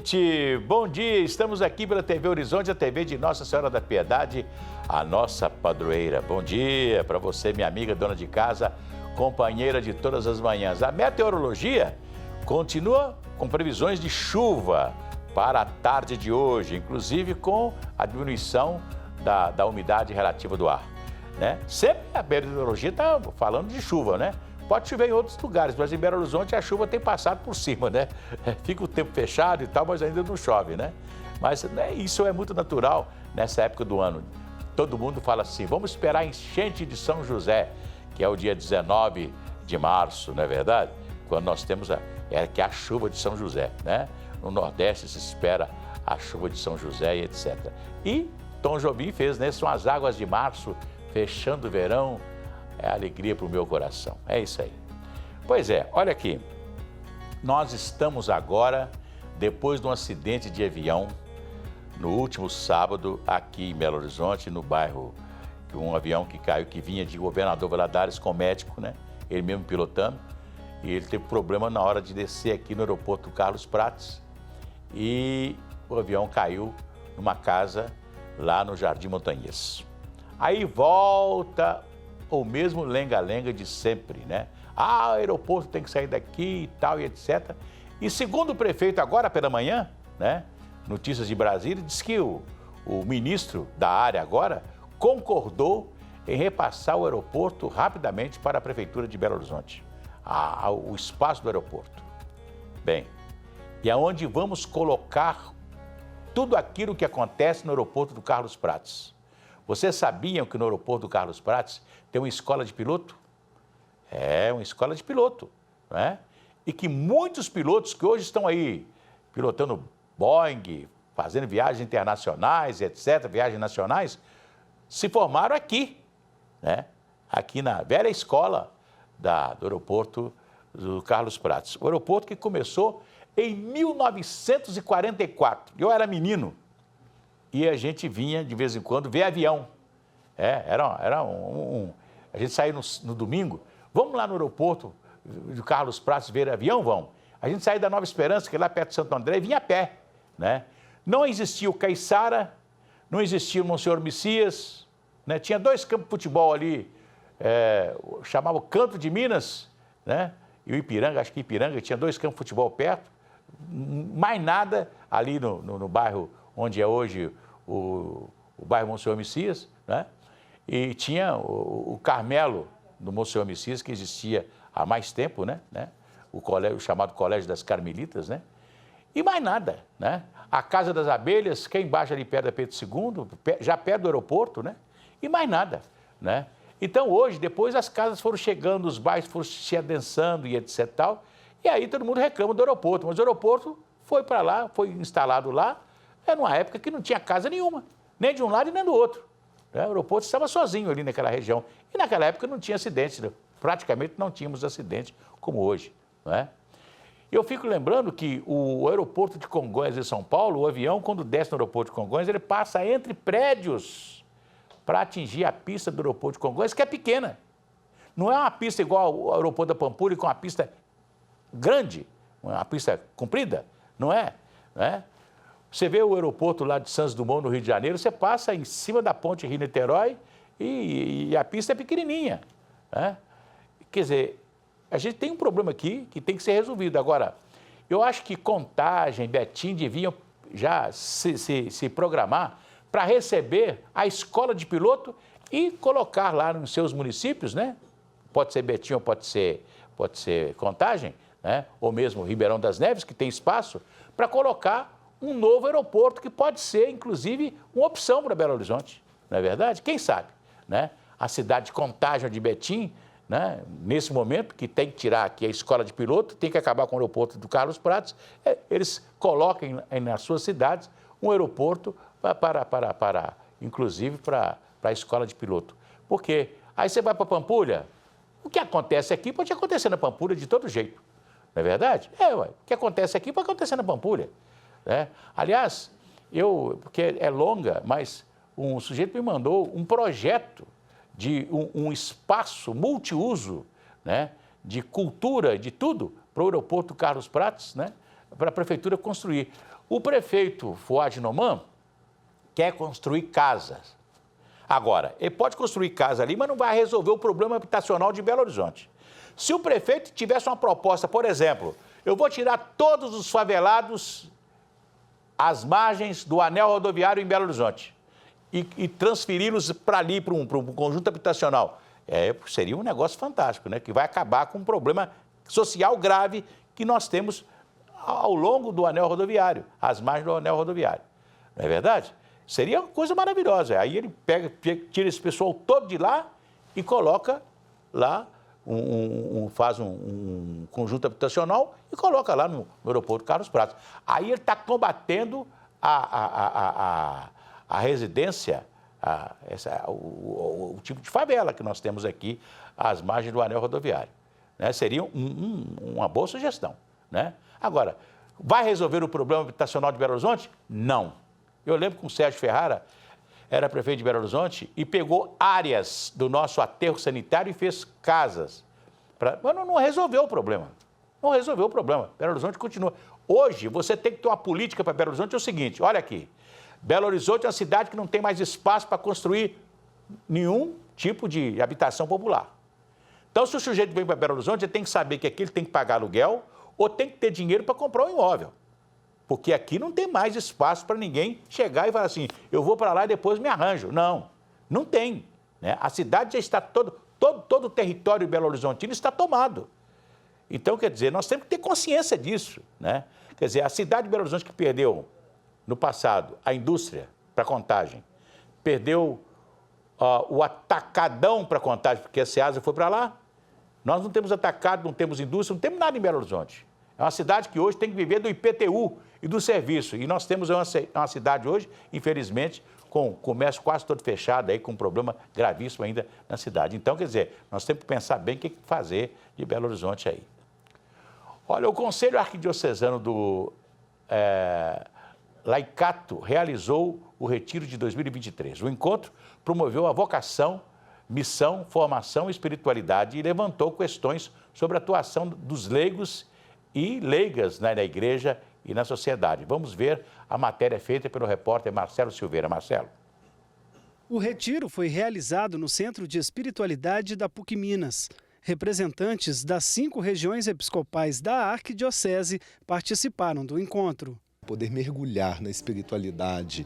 gente! Bom dia! Estamos aqui pela TV Horizonte, a TV de Nossa Senhora da Piedade, a nossa padroeira. Bom dia para você, minha amiga, dona de casa, companheira de todas as manhãs. A meteorologia continua com previsões de chuva para a tarde de hoje, inclusive com a diminuição da umidade relativa do ar, né? Sempre a meteorologia está falando de chuva, né? Pode chover em outros lugares, mas em Belo Horizonte a chuva tem passado por cima, né? Fica o tempo fechado e tal, mas ainda não chove, né? Mas né, isso é muito natural nessa época do ano. Todo mundo fala assim, vamos esperar a enchente de São José, que é o dia 19 de março, não é verdade? Quando nós temos que é a chuva de São José, né? No Nordeste se espera a chuva de São José e etc. E Tom Jobim fez, né? São as águas de março, fechando o verão, é alegria para o meu coração. É isso aí. Pois é, olha aqui. Nós estamos agora, depois de um acidente de avião, no último sábado, aqui em Belo Horizonte, no bairro, um avião que caiu, que vinha de Governador Valadares com médico, né? Ele mesmo pilotando. E ele teve problema na hora de descer aqui no aeroporto Carlos Prates. E o avião caiu numa casa lá no Jardim Montanhês. Aí volta o mesmo lenga-lenga de sempre, né? Ah, o aeroporto tem que sair daqui e tal e etc. E segundo o prefeito, agora pela manhã, né? Notícias de Brasília, diz que o ministro da área agora concordou em repassar o aeroporto rapidamente para a Prefeitura de Belo Horizonte. O espaço do aeroporto. Bem, e aonde vamos colocar tudo aquilo que acontece no aeroporto do Carlos Prates. Vocês sabiam que no aeroporto do Carlos Prates tem uma escola de piloto? É, uma escola de piloto, né? E que muitos pilotos que hoje estão aí pilotando Boeing, fazendo viagens internacionais, etc., viagens nacionais, se formaram aqui, né? Aqui na velha escola do aeroporto do Carlos Prates. O aeroporto que começou em 1944. Eu era menino e a gente vinha de vez em quando ver avião. A gente saía no domingo, vamos lá no aeroporto do Carlos Prates ver avião, vamos. A gente saía da Nova Esperança, que é lá perto de Santo André, e vinha a pé, né? Não existia o Caiçara, não existia o Monsenhor Messias, né? Tinha dois campos de futebol ali, chamava o Canto de Minas, né? E o Ipiranga, acho que Ipiranga, tinha dois campos de futebol perto, mais nada ali no bairro onde é hoje o bairro Monsenhor Messias, né? E tinha o Carmelo do Monsenhor Messias, que existia há mais tempo, né? O chamado Colégio das Carmelitas, né? E mais nada, né? A Casa das Abelhas, que é embaixo ali perto da Pedro II, já perto do aeroporto, né? E mais nada, né? Então hoje, depois as casas foram chegando, os bairros foram se adensando e etc e tal, e aí todo mundo reclama do aeroporto, mas o aeroporto foi para lá, foi instalado lá, numa época que não tinha casa nenhuma, nem de um lado e nem do outro. O aeroporto estava sozinho ali naquela região. E naquela época não tinha acidente, né? Praticamente não tínhamos acidente como hoje, não é? Eu fico lembrando que o aeroporto de Congonhas em São Paulo, o avião, quando desce no aeroporto de Congonhas, ele passa entre prédios para atingir a pista do aeroporto de Congonhas, que é pequena. Não é uma pista igual ao aeroporto da Pampulha, com uma pista grande, uma pista comprida, não é? Você vê o aeroporto lá de Santos Dumont, no Rio de Janeiro, você passa em cima da ponte Rio-Niterói e a pista é pequenininha, né? Quer dizer, a gente tem um problema aqui que tem que ser resolvido. Agora, eu acho que Contagem, Betim deviam já se programar para receber a escola de piloto e colocar lá nos seus municípios, né? Pode ser Betim ou pode ser Contagem, né? Ou mesmo Ribeirão das Neves, que tem espaço, para colocar um novo aeroporto que pode ser, inclusive, uma opção para Belo Horizonte, não é verdade? Quem sabe, né? A cidade de Contagem ou de Betim, né? Nesse momento, que tem que tirar aqui a escola de piloto, tem que acabar com o aeroporto do Carlos Prates, eles coloquem nas suas cidades um aeroporto inclusive para a escola de piloto. Por quê? Aí você vai para Pampulha, o que acontece aqui pode acontecer na Pampulha de todo jeito, não é verdade? O que acontece aqui pode acontecer na Pampulha, né? Aliás, porque é longa, mas um sujeito me mandou um projeto de um espaço multiuso, né, de cultura, de tudo, para o aeroporto Carlos Prates, né, para a prefeitura construir. O prefeito Fuad Noman quer construir casas. Agora, ele pode construir casa ali, mas não vai resolver o problema habitacional de Belo Horizonte. Se o prefeito tivesse uma proposta, por exemplo, eu vou tirar todos os favelados às margens do anel rodoviário em Belo Horizonte e transferi-los para ali, para um conjunto habitacional. Seria um negócio fantástico, né? Que vai acabar com um problema social grave que nós temos ao longo do anel rodoviário, às margens do anel rodoviário. Não é verdade? Seria uma coisa maravilhosa. Aí ele tira esse pessoal todo de lá e coloca lá, faz um conjunto habitacional e coloca lá no aeroporto Carlos Prates. Aí ele está combatendo a residência, o tipo de favela que nós temos aqui às margens do anel rodoviário. Né? Seria uma boa sugestão. Né? Agora, vai resolver o problema habitacional de Belo Horizonte? Não. Eu lembro que o Sérgio Ferrara era prefeito de Belo Horizonte e pegou áreas do nosso aterro sanitário e fez casas. Mas não resolveu o problema. Não resolveu o problema. Belo Horizonte continua. Hoje, você tem que ter uma política para Belo Horizonte, é o seguinte, olha aqui. Belo Horizonte é uma cidade que não tem mais espaço para construir nenhum tipo de habitação popular. Então, se o sujeito vem para Belo Horizonte, ele tem que saber que aqui ele tem que pagar aluguel ou tem que ter dinheiro para comprar um imóvel. Porque aqui não tem mais espaço para ninguém chegar e falar assim, eu vou para lá e depois me arranjo. Não, não tem. Né? A cidade já está todo o território Belo Horizontino está tomado. Então, quer dizer, nós temos que ter consciência disso. Né? Quer dizer, a cidade de Belo Horizonte que perdeu no passado a indústria para Contagem, perdeu o atacadão para Contagem, porque a Ceasa foi para lá. Nós não temos atacado, não temos indústria, não temos nada em Belo Horizonte. É uma cidade que hoje tem que viver do IPTU e do serviço. E nós temos uma cidade hoje, infelizmente, com o comércio quase todo fechado, aí, com um problema gravíssimo ainda na cidade. Então, quer dizer, nós temos que pensar bem o que fazer de Belo Horizonte aí. Olha, o Conselho Arquidiocesano do Laicato realizou o Retiro de 2023. O encontro promoveu a vocação, missão, formação e espiritualidade e levantou questões sobre a atuação dos leigos e leigas na igreja e na sociedade. Vamos ver a matéria feita pelo repórter Marcelo Silveira. Marcelo. O retiro foi realizado no Centro de Espiritualidade da PUC Minas. Representantes das 5 regiões episcopais da Arquidiocese participaram do encontro. Poder mergulhar na espiritualidade,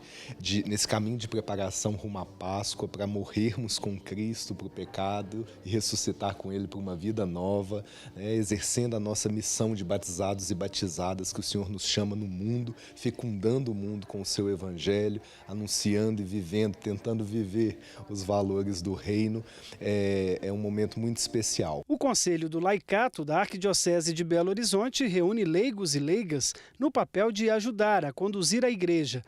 nesse caminho de preparação rumo à Páscoa, para morrermos com Cristo para o pecado e ressuscitar com Ele para uma vida nova, né, exercendo a nossa missão de batizados e batizadas que o Senhor nos chama no mundo, fecundando o mundo com o seu Evangelho, anunciando e vivendo, tentando viver os valores do reino. É um momento muito especial. O Conselho do Laicato da Arquidiocese de Belo Horizonte reúne leigos e leigas no papel de ajudar a conduzir a igreja.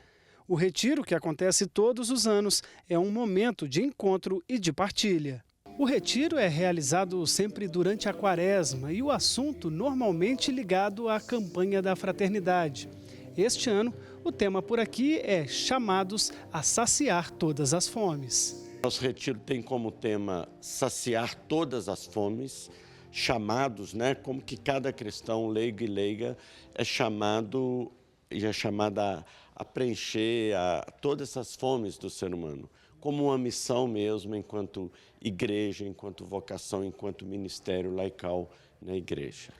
O retiro, que acontece todos os anos, é um momento de encontro e de partilha. O retiro é realizado sempre durante a Quaresma e o assunto normalmente ligado à campanha da fraternidade. Este ano, o tema por aqui é chamados a saciar todas as fomes. Nosso retiro tem como tema saciar todas as fomes, chamados, né, como que cada cristão, leigo e leiga, é chamado e é chamada a preencher todas essas fomes do ser humano, como uma missão mesmo, enquanto igreja, enquanto vocação, enquanto ministério laical na igreja.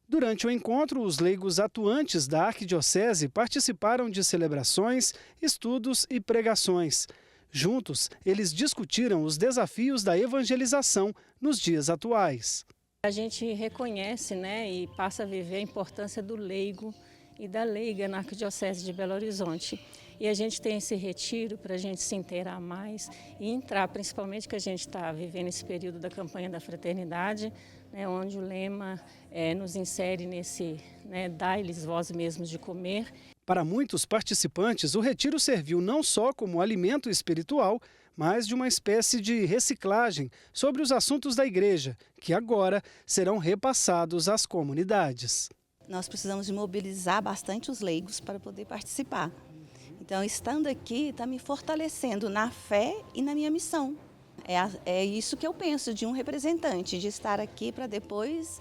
Durante o encontro, os leigos atuantes da Arquidiocese participaram de celebrações, estudos e pregações. Juntos, eles discutiram os desafios da evangelização nos dias atuais. A gente reconhece, né, e passa a viver a importância do leigo e da leiga na Arquidiocese de Belo Horizonte. E a gente tem esse retiro para a gente se inteirar mais e entrar, principalmente que a gente está vivendo esse período da campanha da fraternidade, né, onde o lema nos insere nesse, né, dai-lhes vós mesmos de comer. Para muitos participantes, o retiro serviu não só como alimento espiritual, mas de uma espécie de reciclagem sobre os assuntos da igreja, que agora serão repassados às comunidades. Nós precisamos de mobilizar bastante os leigos para poder participar. Então, estando aqui, está me fortalecendo na fé e na minha missão. É isso que eu penso de um representante, de estar aqui para depois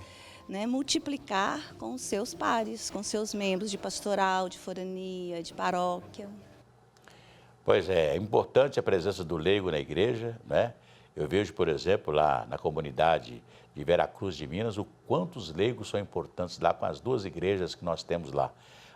né, multiplicar com os seus pares, com seus membros de pastoral, de forania, de paróquia. Pois é importante a presença do leigo na igreja, né? Eu vejo, por exemplo, lá na comunidade de Veracruz de Minas, o quanto os leigos são importantes lá com as duas igrejas que nós temos lá.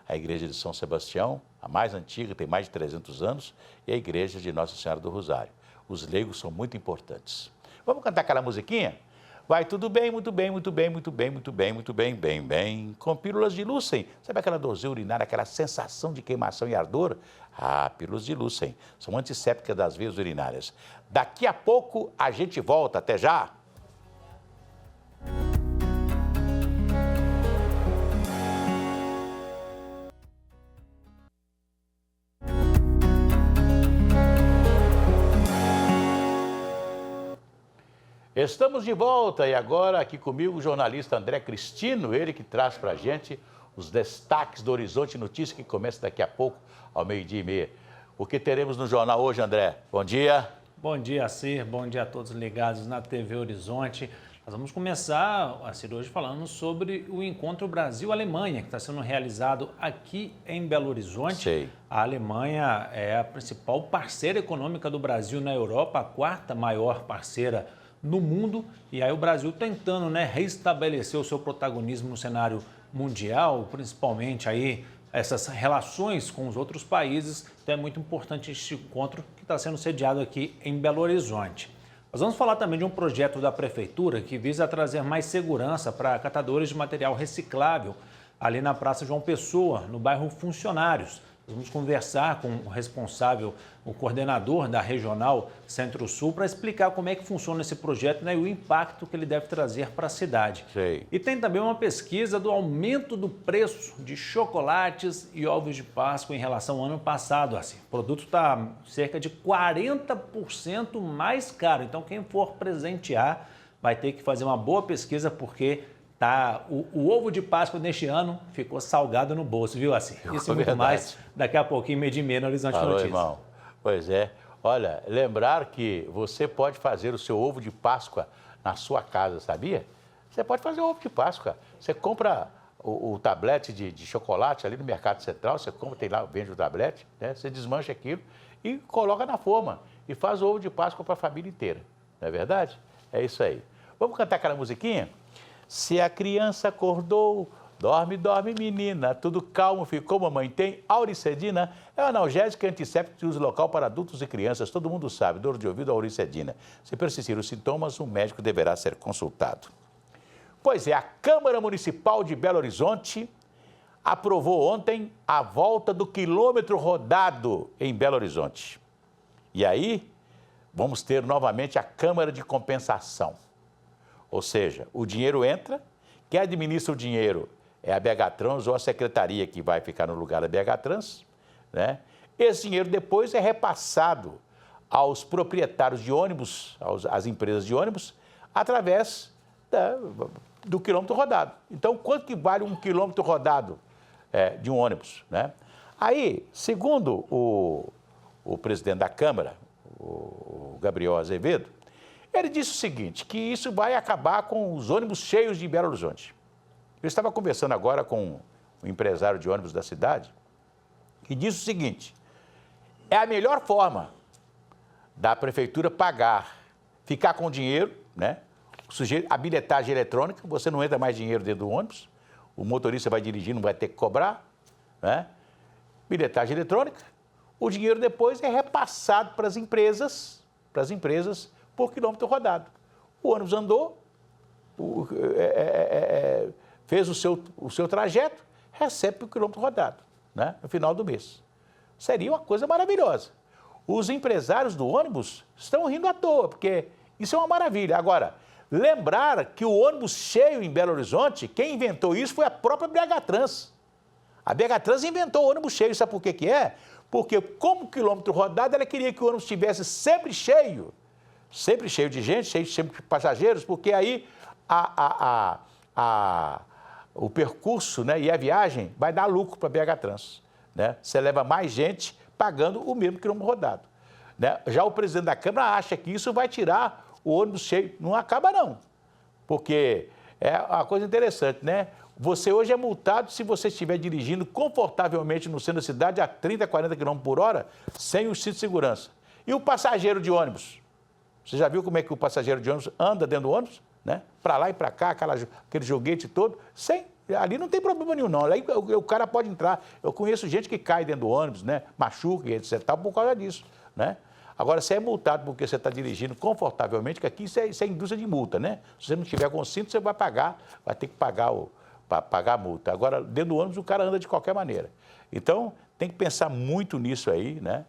A igreja de São Sebastião, a mais antiga, tem mais de 300 anos, e a igreja de Nossa Senhora do Rosário. Os leigos são muito importantes. Vamos cantar aquela musiquinha? Vai tudo bem, muito bem, muito bem, muito bem, muito bem, muito bem, bem, bem. Com pílulas de Lúcen. Sabe aquela dorzinha urinária, aquela sensação de queimação e ardor? Ah, pílulas de Lúcen. São antissépticas das veias urinárias. Daqui a pouco a gente volta. Até já! Estamos de volta e agora aqui comigo o jornalista André Cristino, ele que traz para a gente os destaques do Horizonte Notícias, que começa daqui a pouco ao 12h30. O que teremos no jornal hoje, André? Bom dia. Bom dia, Cir. Bom dia a todos ligados na TV Horizonte. Nós vamos começar, Cir, hoje falando sobre o encontro Brasil-Alemanha, que está sendo realizado aqui em Belo Horizonte. Sei. A Alemanha é a principal parceira econômica do Brasil na Europa, a quarta maior parceira no mundo, e aí o Brasil tentando, né, restabelecer o seu protagonismo no cenário mundial, principalmente aí essas relações com os outros países. Então é muito importante este encontro que está sendo sediado aqui em Belo Horizonte. Nós vamos falar também de um projeto da Prefeitura que visa trazer mais segurança para catadores de material reciclável ali na Praça João Pessoa, no bairro Funcionários. Nós vamos conversar com o responsável, o coordenador da Regional Centro-Sul, para explicar como é que funciona esse projeto, né, e o impacto que ele deve trazer para a cidade. Sei. E tem também uma pesquisa do aumento do preço de chocolates e ovos de Páscoa em relação ao ano passado. Assim, o produto está cerca de 40% mais caro. Então, quem for presentear vai ter que fazer uma boa pesquisa, porque o ovo de Páscoa neste ano ficou salgado no bolso, viu, assim? Isso e muito mais daqui a pouquinho, 12h30 no Horizonte Notícias. Irmão. Pois é. Olha, lembrar que você pode fazer o seu ovo de Páscoa na sua casa, sabia? Você pode fazer o ovo de Páscoa. Você compra o tablete de chocolate ali no Mercado Central, você compra, tem lá, vende o tablete, né? Você desmancha aquilo e coloca na forma e faz o ovo de Páscoa para a família inteira. Não é verdade? É isso aí. Vamos cantar aquela musiquinha? Se a criança acordou, dorme, dorme, menina, tudo calmo ficou, mamãe tem. Auricedina é um analgésico e antisséptico de uso local para adultos e crianças. Todo mundo sabe, dor de ouvido, auricedina. Se persistir os sintomas, o médico deverá ser consultado. Pois é, a Câmara Municipal de Belo Horizonte aprovou ontem a volta do quilômetro rodado em Belo Horizonte. E aí, vamos ter novamente a Câmara de Compensação. Ou seja, o dinheiro entra, quem administra o dinheiro é a BH Trans ou a secretaria que vai ficar no lugar da BH Trans, né? Esse dinheiro depois é repassado aos proprietários de ônibus, às empresas de ônibus, através do quilômetro rodado. Então, quanto que vale um quilômetro rodado de um ônibus, né? Aí, segundo o presidente da Câmara, o Gabriel Azevedo, ele disse o seguinte, que isso vai acabar com os ônibus cheios de Belo Horizonte. Eu estava conversando agora com o empresário de ônibus da cidade, que disse o seguinte, é a melhor forma da prefeitura pagar, ficar com dinheiro, né? A bilhetagem eletrônica, você não entra mais dinheiro dentro do ônibus, o motorista vai dirigir, não vai ter que cobrar, né? Bilhetagem eletrônica, o dinheiro depois é repassado para as empresas por quilômetro rodado. O ônibus andou, fez o seu trajeto, recebe por quilômetro rodado, né, no final do mês. Seria uma coisa maravilhosa. Os empresários do ônibus estão rindo à toa, porque isso é uma maravilha. Agora, lembrar que o ônibus cheio em Belo Horizonte, quem inventou isso foi a própria BH Trans. A BH Trans inventou o ônibus cheio, sabe por que que é? Porque como quilômetro rodado, ela queria que o ônibus estivesse sempre cheio de gente, sempre de passageiros, porque aí o percurso, né, e a viagem vai dar lucro para a BH Trans, né? Você leva mais gente pagando o mesmo quilômetro rodado, né? Já o presidente da Câmara acha que isso vai tirar o ônibus cheio. Não acaba não, porque é uma coisa interessante, né? Você hoje é multado se você estiver dirigindo confortavelmente no centro da cidade a 30, 40 km por hora, sem o cinto de segurança. E o passageiro de ônibus? Você já viu como é que o passageiro de ônibus anda dentro do ônibus? Né? Para lá e para cá, aquele joguete todo, sem... Ali não tem problema nenhum, não. Ali o cara pode entrar. Eu conheço gente que cai dentro do ônibus, né? Machuca, etc. Por causa disso, né? Agora, você é multado porque você está dirigindo confortavelmente, que aqui isso é indústria de multa, né? Se você não tiver com cinto, você vai ter que pagar a multa. Agora, dentro do ônibus, o cara anda de qualquer maneira. Então, tem que pensar muito nisso aí, né?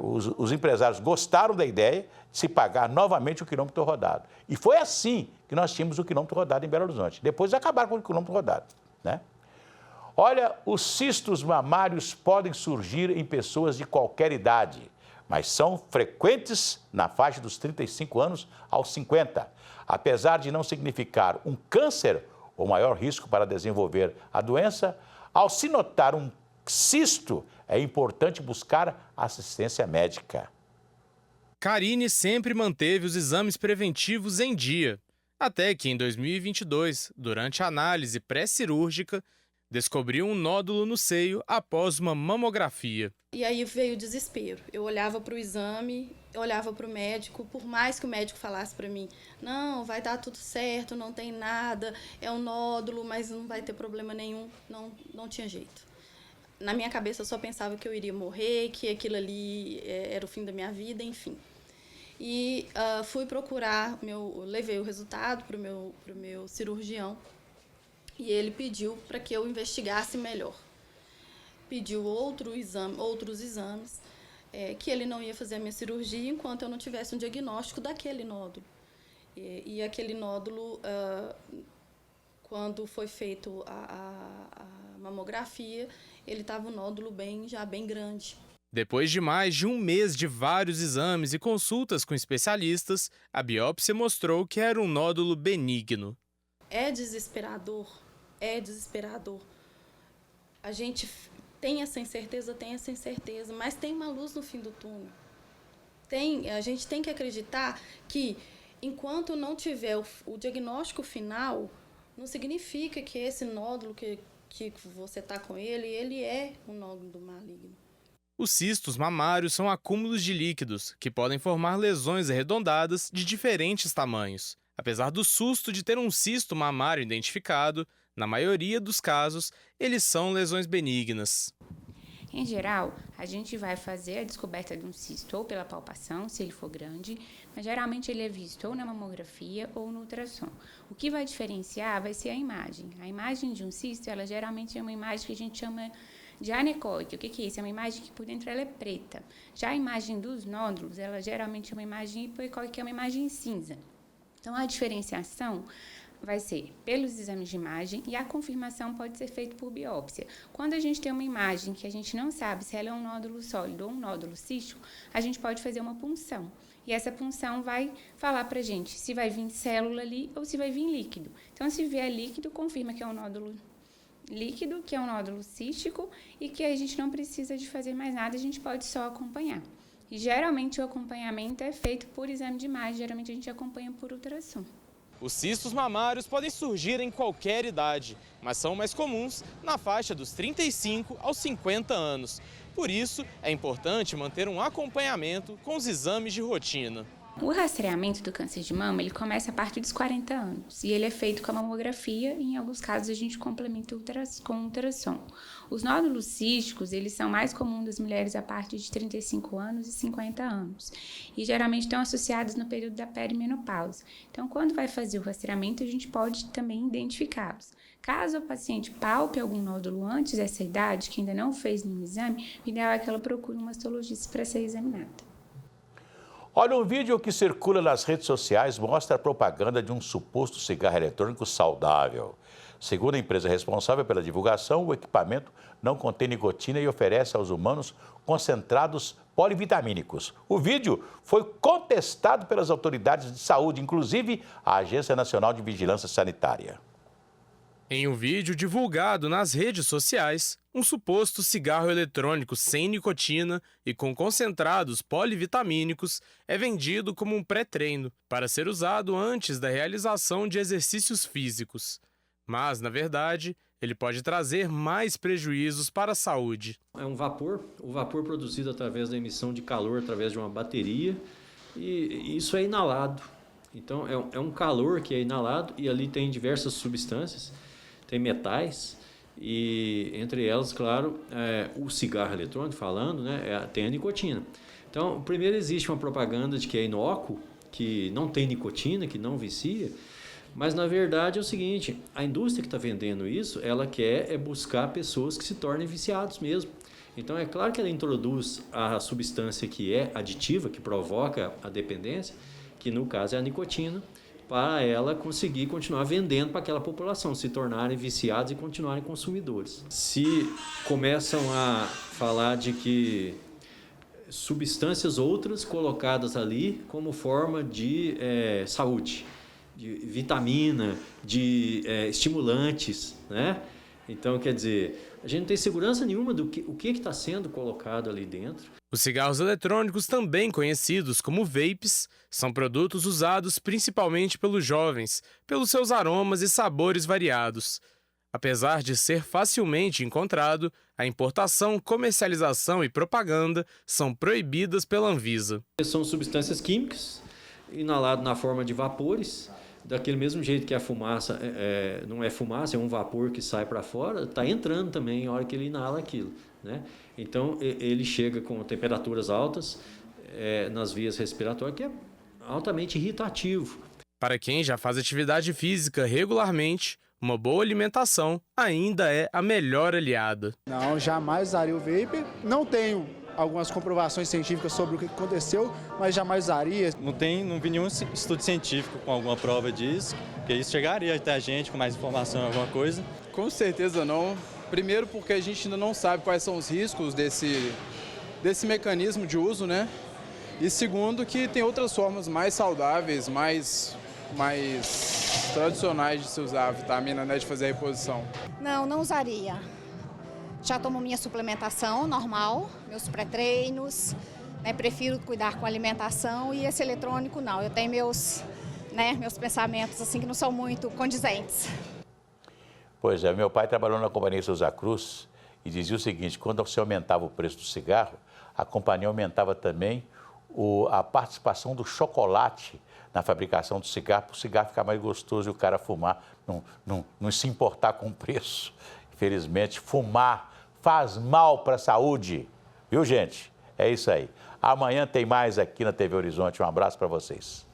Os empresários gostaram da ideia de se pagar novamente o quilômetro rodado. E foi assim que nós tínhamos o quilômetro rodado em Belo Horizonte. Depois acabaram com o quilômetro rodado, né? Olha, os cistos mamários podem surgir em pessoas de qualquer idade, mas são frequentes na faixa dos 35 anos aos 50. Apesar de não significar um câncer ou maior risco para desenvolver a doença, ao se notar um cisto, é importante buscar assistência médica. Karine sempre manteve os exames preventivos em dia, até que em 2022, durante a análise pré-cirúrgica, descobriu um nódulo no seio após uma mamografia. E aí veio o desespero. Eu olhava para o exame, eu olhava para o médico, por mais que o médico falasse para mim, não, vai dar tudo certo, não tem nada, é um nódulo, mas não vai ter problema nenhum, não tinha jeito. Na minha cabeça eu só pensava que eu iria morrer, que aquilo ali era o fim da minha vida, enfim. E fui procurar, levei o resultado para o meu cirurgião e ele pediu para que eu investigasse melhor. Pediu outros exames, que ele não ia fazer a minha cirurgia enquanto eu não tivesse um diagnóstico daquele nódulo. E aquele nódulo, quando foi feito a mamografia, ele estava um nódulo já bem grande. Depois de mais de um mês de vários exames e consultas com especialistas, a biópsia mostrou que era um nódulo benigno. É desesperador, A gente tem essa incerteza, mas tem uma luz no fim do túnel. A gente tem que acreditar que, enquanto não tiver o diagnóstico final, não significa que esse nódulo que você está com ele é um nódulo maligno. Os cistos mamários são acúmulos de líquidos que podem formar lesões arredondadas de diferentes tamanhos. Apesar do susto de ter um cisto mamário identificado, na maioria dos casos, eles são lesões benignas. Em geral, a gente vai fazer a descoberta de um cisto ou pela palpação, se ele for grande, mas geralmente ele é visto ou na mamografia ou no ultrassom. O que vai diferenciar vai ser a imagem. A imagem de um cisto, ela geralmente é uma imagem que a gente chama de anecoide. O que é isso? É uma imagem que por dentro ela é preta. Já a imagem dos nódulos, ela geralmente é uma imagem hipoecóica, que é uma imagem cinza. Então, a diferenciação vai ser pelos exames de imagem e a confirmação pode ser feita por biópsia. Quando a gente tem uma imagem que a gente não sabe se ela é um nódulo sólido ou um nódulo cístico, a gente pode fazer uma punção. E essa punção vai falar pra gente se vai vir célula ali ou se vai vir líquido. Então, se vier líquido, confirma que é um nódulo líquido, que é um nódulo cístico e que a gente não precisa de fazer mais nada, a gente pode só acompanhar. E geralmente o acompanhamento é feito por exame de imagem, geralmente a gente acompanha por ultrassom. Os cistos mamários podem surgir em qualquer idade, mas são mais comuns na faixa dos 35 aos 50 anos. Por isso, é importante manter um acompanhamento com os exames de rotina. O rastreamento do câncer de mama, ele começa a partir dos 40 anos e ele é feito com a mamografia e em alguns casos a gente complementa com ultrassom. Os nódulos císticos, eles são mais comuns das mulheres a partir de 35 anos e 50 anos e geralmente estão associados no período da perimenopausa. Então, quando vai fazer o rastreamento, a gente pode também identificá-los. Caso o paciente palpe algum nódulo antes dessa idade, que ainda não fez nenhum exame, o ideal é que ela procure um mastologista para ser examinada. Olha, um vídeo que circula nas redes sociais mostra a propaganda de um suposto cigarro eletrônico saudável. Segundo a empresa responsável pela divulgação, o equipamento não contém nicotina e oferece aos humanos concentrados polivitamínicos. O vídeo foi contestado pelas autoridades de saúde, inclusive a Agência Nacional de Vigilância Sanitária. Em um vídeo divulgado nas redes sociais, um suposto cigarro eletrônico sem nicotina e com concentrados polivitamínicos é vendido como um pré-treino para ser usado antes da realização de exercícios físicos. Mas, na verdade, ele pode trazer mais prejuízos para a saúde. É um vapor, o vapor produzido através da emissão de calor através de uma bateria, e isso é inalado. Então, é um calor que é inalado e ali tem diversas substâncias, tem metais e, entre elas, claro, o cigarro eletrônico, falando, né, tem a nicotina. Então, primeiro existe uma propaganda de que é inócuo, que não tem nicotina, que não vicia, mas, na verdade, é o seguinte, a indústria que está vendendo isso, ela quer buscar pessoas que se tornem viciados mesmo. Então, é claro que ela introduz a substância que é aditiva, que provoca a dependência, que no caso é a nicotina, para ela conseguir continuar vendendo para aquela população, se tornarem viciados e continuarem consumidores. Se começam a falar de que substâncias outras colocadas ali como forma de saúde, de vitamina, de estimulantes, né? Então, quer dizer, a gente não tem segurança nenhuma do que está sendo colocado ali dentro. Os cigarros eletrônicos, também conhecidos como vapes, são produtos usados principalmente pelos jovens, pelos seus aromas e sabores variados. Apesar de ser facilmente encontrado, a importação, comercialização e propaganda são proibidas pela Anvisa. São substâncias químicas, inaladas na forma de vapores, daquele mesmo jeito que a fumaça não é fumaça, é um vapor que sai para fora, está entrando também na hora que ele inala aquilo, né? Então, ele chega com temperaturas altas nas vias respiratórias, que é altamente irritativo. Para quem já faz atividade física regularmente, uma boa alimentação ainda é a melhor aliada. Não, jamais usaria o vape. Não tenho algumas comprovações científicas sobre o que aconteceu, mas jamais usaria. Não vi nenhum estudo científico com alguma prova disso, porque isso chegaria até a gente com mais informação, alguma coisa. Com certeza não. Primeiro porque a gente ainda não sabe quais são os riscos desse mecanismo de uso, né? E segundo que tem outras formas mais saudáveis, mais tradicionais de se usar a vitamina, né, de fazer a reposição. Não usaria. Já tomo minha suplementação normal, meus pré-treinos, né, prefiro cuidar com a alimentação, e esse eletrônico não. Eu tenho meus pensamentos assim que não são muito condizentes. Pois é, meu pai trabalhou na Companhia Souza Cruz e dizia o seguinte: quando se aumentava o preço do cigarro, a companhia aumentava também a participação do chocolate na fabricação do cigarro, para o cigarro ficar mais gostoso e o cara fumar, não se importar com o preço. Infelizmente, fumar faz mal para a saúde, viu, gente? É isso aí. Amanhã tem mais aqui na TV Horizonte. Um abraço para vocês.